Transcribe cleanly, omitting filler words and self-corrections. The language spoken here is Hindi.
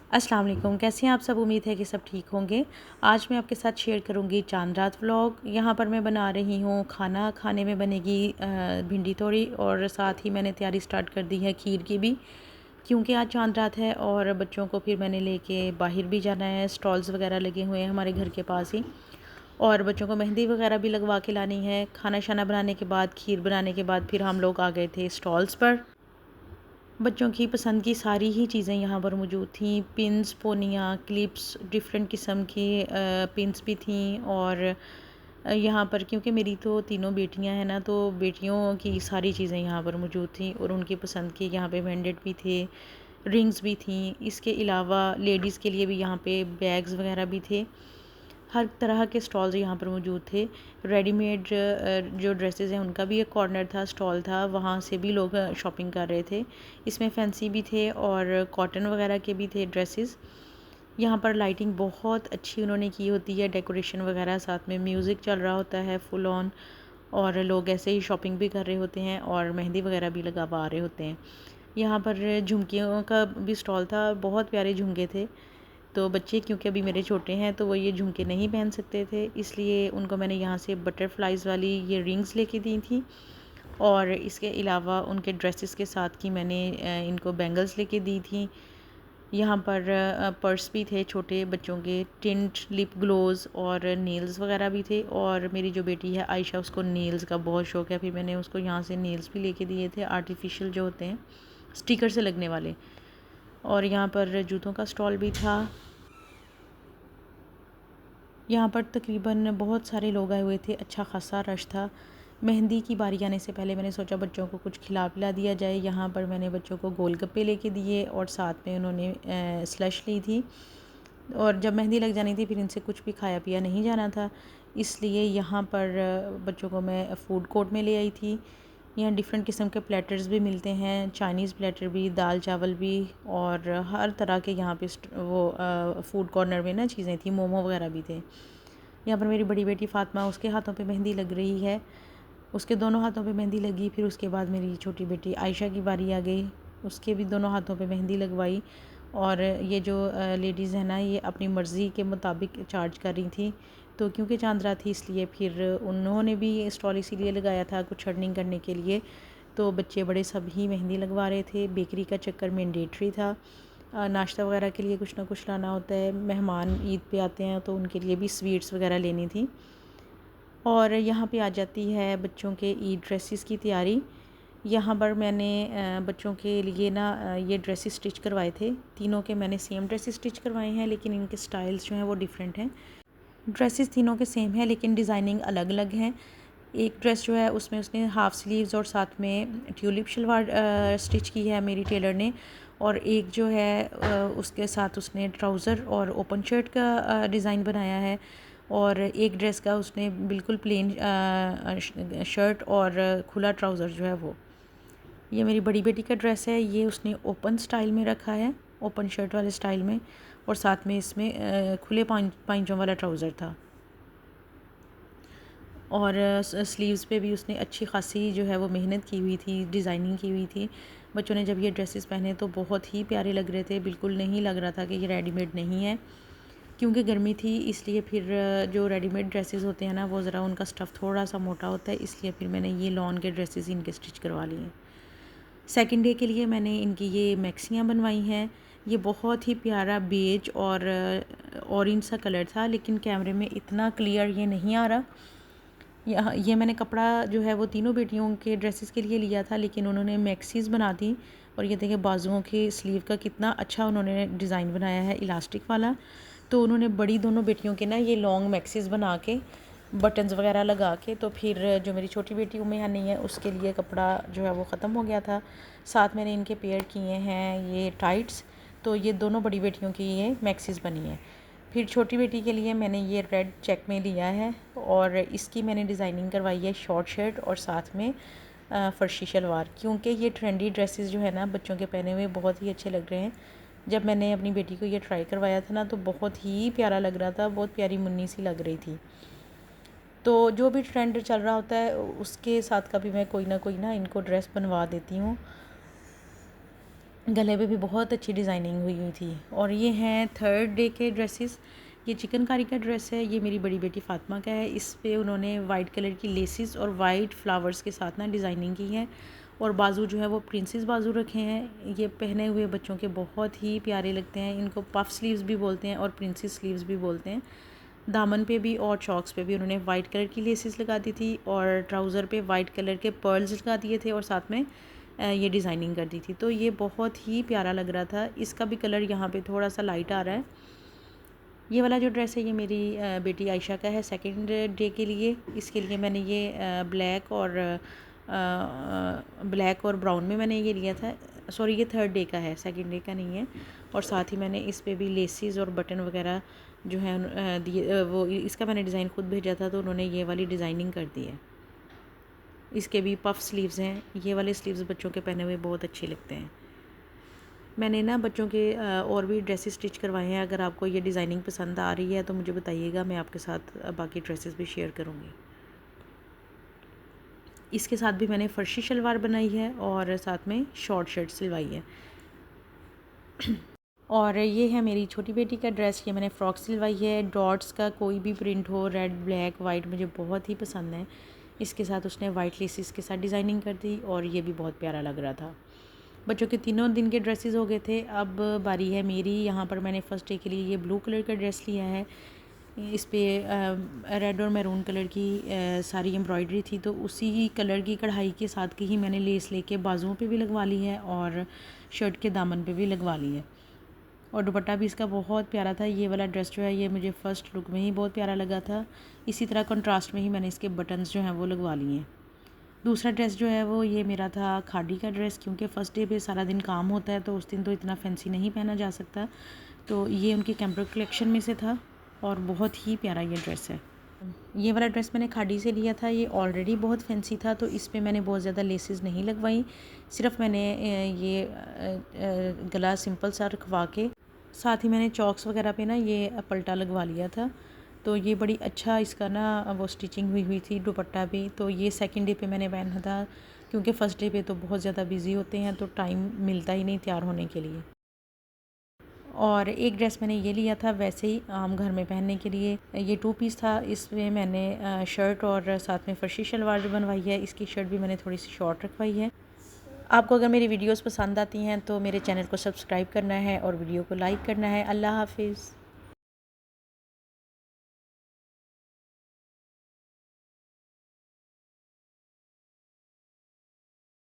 अस्सलाम वालेकुम, कैसे हैं आप सब। उम्मीद है कि सब ठीक होंगे। आज मैं आपके साथ शेयर करूंगी चांद रात व्लॉग। यहाँ पर मैं बना रही हूँ खाना। खाने में बनेगी भिंडी तोड़ी और साथ ही मैंने तैयारी स्टार्ट कर दी है खीर की भी, क्योंकि आज चांद रात है और बच्चों को फिर मैंने लेके बाहर भी जाना है। स्टॉल्स वगैरह लगे हुए हैं हमारे घर के पास ही, और बच्चों को मेहंदी वगैरह भी लगवा के लानी है। खाना शाना बनाने के बाद, खीर बनाने के बाद फिर हम लोग आ गए थे स्टॉल्स पर। बच्चों की पसंद की सारी ही चीज़ें यहाँ पर मौजूद थीं। पिन्स, पोनियाँ, क्लिप्स, डिफरेंट किस्म की पिन्स भी थीं। और यहाँ पर क्योंकि मेरी तो तीनों बेटियाँ हैं ना, तो बेटियों की सारी चीज़ें यहाँ पर मौजूद थीं और उनकी पसंद की यहाँ पे वेंडेड भी थे, रिंग्स भी थीं। इसके अलावा लेडीज़ के लिए भी यहाँ पे बैग्स वगैरह भी थे। हर तरह के स्टॉल्स यहाँ पर मौजूद थे। रेडीमेड जो ड्रेसेस हैं उनका भी एक कॉर्नर था, स्टॉल था, वहाँ से भी लोग शॉपिंग कर रहे थे। इसमें फैंसी भी थे और कॉटन वगैरह के भी थे ड्रेसेस। यहाँ पर लाइटिंग बहुत अच्छी उन्होंने की होती है, डेकोरेशन वगैरह, साथ में म्यूज़िक चल रहा होता है फुल ऑन, और लोग ऐसे ही शॉपिंग भी कर रहे होते हैं और मेहंदी वगैरह भी लगवा रहे होते हैं। यहाँ पर झुमकियों का भी स्टॉल था, बहुत प्यारे झुमके थे। तो बच्चे क्योंकि अभी मेरे छोटे हैं तो वो ये झुमके नहीं पहन सकते थे, इसलिए उनको मैंने यहाँ से बटरफ्लाइज़ वाली ये रिंग्स लेके दी थी। और इसके अलावा उनके ड्रेसेस के साथ की मैंने इनको बैंगल्स लेके दी थी। यहाँ पर पर्स भी थे छोटे बच्चों के, टिंट, लिप ग्लोज़ और नेल्स वगैरह भी थे। और मेरी जो बेटी है आयशा, उसको नेल्स का बहुत शौक़ है, फिर मैंने उसको यहाँ से नेल्स भी लेके दिए थे, आर्टिफिशियल जो होते हैं स्टिकर से लगने वाले। और यहाँ पर जूतों का स्टॉल भी था। यहाँ पर तकरीबन बहुत सारे लोग आए हुए थे, अच्छा खासा रश था। मेहंदी की बारी आने से पहले मैंने सोचा बच्चों को कुछ खिला पिला दिया जाए। यहाँ पर मैंने बच्चों को गोलगप्पे लेके दिए और साथ में उन्होंने स्लश ली थी। और जब मेहंदी लग जानी थी फिर इनसे कुछ भी खाया पिया नहीं जाना था, इसलिए यहाँ पर बच्चों को मैं फ़ूड कोर्ट में ले आई थी। यहाँ डिफरेंट किस्म के प्लेटर्स भी मिलते हैं, चाइनीज़ प्लेटर भी, दाल चावल भी, और हर तरह के यहाँ पे वो फूड कॉर्नर में ना चीज़ें थी, मोमो वगैरह भी थे। यहाँ पर मेरी बड़ी बेटी फ़ातिमा, उसके हाथों पे मेहंदी लग रही है, उसके दोनों हाथों पे मेहंदी लगी। फिर उसके बाद मेरी छोटी बेटी आयशा की बारी आ गई, उसके भी दोनों हाथों पे मेहंदी लगवाई। और ये जो लेडीज़ हैं ना, ये अपनी मर्ज़ी के मुताबिक चार्ज कर रही थी। तो क्योंकि चांद रात थी इसलिए फिर उन्होंने भी स्टॉल इसीलिए लगाया था कुछ अर्निंग करने के लिए। तो बच्चे बड़े सभी मेहंदी लगवा रहे थे। बेकरी का चक्कर मैंडेटरी था। नाश्ता वगैरह के लिए कुछ ना कुछ लाना होता है, मेहमान ईद पे आते हैं तो उनके लिए भी स्वीट्स वगैरह लेनी थी। और यहाँ पे आ जाती है बच्चों के ईद ड्रेसेस की तैयारी। यहाँ पर मैंने बच्चों के लिए ना ये ड्रेसेस स्टिच करवाए थे। तीनों के मैंने सेम ड्रेसेस स्टिच करवाए हैं, लेकिन इनके स्टाइल्स जो हैं वो डिफरेंट हैं। ड्रेसेस तीनों के सेम है लेकिन डिज़ाइनिंग अलग अलग हैं। एक ड्रेस जो है उसमें उसने हाफ़ स्लीव्स और साथ में ट्यूलिप शलवार स्टिच की है मेरी टेलर ने। और एक जो है उसके साथ उसने ट्राउज़र और ओपन शर्ट का डिज़ाइन बनाया है। और एक ड्रेस का उसने बिल्कुल प्लेन शर्ट और खुला ट्राउज़र जो है वो। ये मेरी बड़ी बेटी का ड्रेस है, ये उसने ओपन स्टाइल में रखा है, ओपन शर्ट वाले स्टाइल में, और साथ में इसमें खुले पाइंचों वाला ट्राउज़र था। और स्लीव्स पे भी उसने अच्छी खासी जो है वो मेहनत की हुई थी, डिज़ाइनिंग की हुई थी। बच्चों ने जब ये ड्रेसेस पहने तो बहुत ही प्यारे लग रहे थे, बिल्कुल नहीं लग रहा था कि ये रेडीमेड नहीं है। क्योंकि गर्मी थी इसलिए फिर जो रेडीमेड ड्रेसेस होते हैं ना, वो ज़रा उनका स्टफ़ थोड़ा सा मोटा होता है, इसलिए फिर मैंने ये लॉन के ड्रेसेस इनके स्टिच करवा लिए। सेकंड डे के लिए मैंने इनकी ये मैक्सियाँ बनवाई हैं। ये बहुत ही प्यारा बेज और ऑरेंज सा कलर था, लेकिन कैमरे में इतना क्लियर ये नहीं आ रहा। ये मैंने कपड़ा जो है वो तीनों बेटियों के ड्रेसेस के लिए लिया था, लेकिन उन्होंने मैक्सीज़ बना दी। और ये देखिए बाजुओं के स्लीव का कितना अच्छा उन्होंने डिज़ाइन बनाया है, इलास्टिक वाला। तो उन्होंने बड़ी दोनों बेटियों के ना ये लॉन्ग मैक्सीज़ बना के, बटन्स वगैरह लगा के, तो फिर जो मेरी छोटी बेटी उम्मे हनी है उसके लिए कपड़ा जो है वो ख़त्म हो गया था। साथ मैंने इनके पेयर किए हैं ये टाइट्स। तो ये दोनों बड़ी बेटियों की ये मैक्सीज़ बनी है। फिर छोटी बेटी के लिए मैंने ये रेड चेक में लिया है और इसकी मैंने डिज़ाइनिंग करवाई है शॉर्ट शर्ट और साथ में फ़र्शी शलवार, क्योंकि ये ट्रेंडी ड्रेसेस जो है ना बच्चों के पहने हुए बहुत ही अच्छे लग रहे हैं। जब मैंने अपनी बेटी को ये ट्राई करवाया था ना तो बहुत ही प्यारा लग रहा था, बहुत प्यारी मुन्नी सी लग रही थी। तो जो भी ट्रेंड चल रहा होता है उसके साथ कभी मैं कोई ना इनको ड्रेस बनवा देती हूँ। गले पे भी बहुत अच्छी डिज़ाइनिंग हुई हुई थी। और ये हैं थर्ड डे के ड्रेसेस। ये चिकनकारी का ड्रेस है, ये मेरी बड़ी बेटी फ़ातिमा का है। इस पे उन्होंने वाइट कलर की लेसिस और वाइट फ्लावर्स के साथ ना डिज़ाइनिंग की है, और बाजू जो है वो प्रिंसेस बाजू रखे हैं। ये पहने हुए बच्चों के बहुत ही प्यारे लगते हैं। इनको पफ स्लीव्स भी बोलते हैं और प्रिंसेस स्लीव्स भी बोलते हैं। दामन पे भी और चॉक्स पे भी उन्होंने वाइट कलर की लेसिस लगा दी थी, और ट्राउज़र पे वाइट कलर के पर्ल्स लगा दिए थे, और साथ में ये डिज़ाइनिंग कर दी थी। तो ये बहुत ही प्यारा लग रहा था। इसका भी कलर यहाँ पे थोड़ा सा लाइट आ रहा है। ये वाला जो ड्रेस है ये मेरी बेटी आयशा का है सेकंड डे के लिए। इसके लिए मैंने ये ब्लैक और ब्राउन में मैंने ये लिया था। सॉरी, ये थर्ड डे का है, सेकंड डे का नहीं है। और साथ ही मैंने इस पे भी लेसिस और बटन वगैरह जो है दिए, वो इसका मैंने डिज़ाइन खुद भेजा था, तो उन्होंने ये वाली डिज़ाइनिंग कर दी है। इसके भी पफ स्लीव्स हैं। ये वाले स्लीव्स बच्चों के पहने हुए बहुत अच्छे लगते हैं। मैंने ना बच्चों के और भी ड्रेसेस स्टिच करवाए हैं। अगर आपको ये डिज़ाइनिंग पसंद आ रही है तो मुझे बताइएगा, मैं आपके साथ बाकी ड्रेसेस भी शेयर करूँगी। इसके साथ भी मैंने फ़र्शी शलवार बनाई है और साथ में शॉर्ट शर्ट सिलवाई है। और ये है मेरी छोटी बेटी का ड्रेस। ये मैंने फ़्रॉक सिलवाई है। डॉट्स का कोई भी प्रिंट हो, रेड, ब्लैक, वाइट, मुझे बहुत ही पसंद है। इसके साथ उसने वाइट लेसिस के साथ डिज़ाइनिंग कर दी, और ये भी बहुत प्यारा लग रहा था। बच्चों के तीनों दिन के ड्रेसेस हो गए थे। अब बारी है मेरी। यहाँ पर मैंने फ़र्स्ट डे के लिए ये ब्लू कलर का ड्रेस लिया है। इस पे रेड और मैरून कलर की सारी एम्ब्रॉयडरी थी, तो उसी कलर की कढ़ाई के साथ की ही मैंने लेस लेके बाजुओं पे भी लगवा ली है और शर्ट के दामन पे भी लगवा ली है। और दुपट्टा भी इसका बहुत प्यारा था। ये वाला ड्रेस जो है ये मुझे फ़र्स्ट लुक में ही बहुत प्यारा लगा था। इसी तरह कंट्रास्ट में ही मैंने इसके बटन्स जो हैं वो लगवा लिए हैं। दूसरा ड्रेस जो है वो ये मेरा था खादी का ड्रेस, क्योंकि फ़र्स्ट डे पे सारा दिन काम होता है, तो उस दिन तो इतना फैंसी नहीं पहना जा सकता। तो ये उनकी कैम्पर कलेक्शन में से था, और बहुत ही प्यारा ये ड्रेस है। ये वाला ड्रेस मैंने खादी से लिया था। ये ऑलरेडी बहुत फैंसी था, तो इस पे मैंने बहुत ज़्यादा लेसेस नहीं लगवाई। सिर्फ मैंने गला सिंपल सा रखवा के साथ ही मैंने चॉक्स वगैरह पे ना ये पल्टा लगवा लिया था। तो ये बड़ी अच्छा इसका ना वो स्टिचिंग हुई हुई थी दुपट्टा भी। तो ये सेकंड डे पे मैंने पहना था, क्योंकि फ़र्स्ट डे पे तो बहुत ज़्यादा बिज़ी होते हैं, तो टाइम मिलता ही नहीं तैयार होने के लिए। और एक ड्रेस मैंने ये लिया था वैसे ही आम घर में पहनने के लिए। ये 2 पीस था। इसमें मैंने शर्ट और साथ में फ़र्शी शलवार जो बनवाई है, इसकी शर्ट भी मैंने थोड़ी सी शॉर्ट रखवाई है। आपको अगर मेरी वीडियोस पसंद आती हैं तो मेरे चैनल को सब्सक्राइब करना है और वीडियो को लाइक करना है। अल्लाह हाफ़िज़।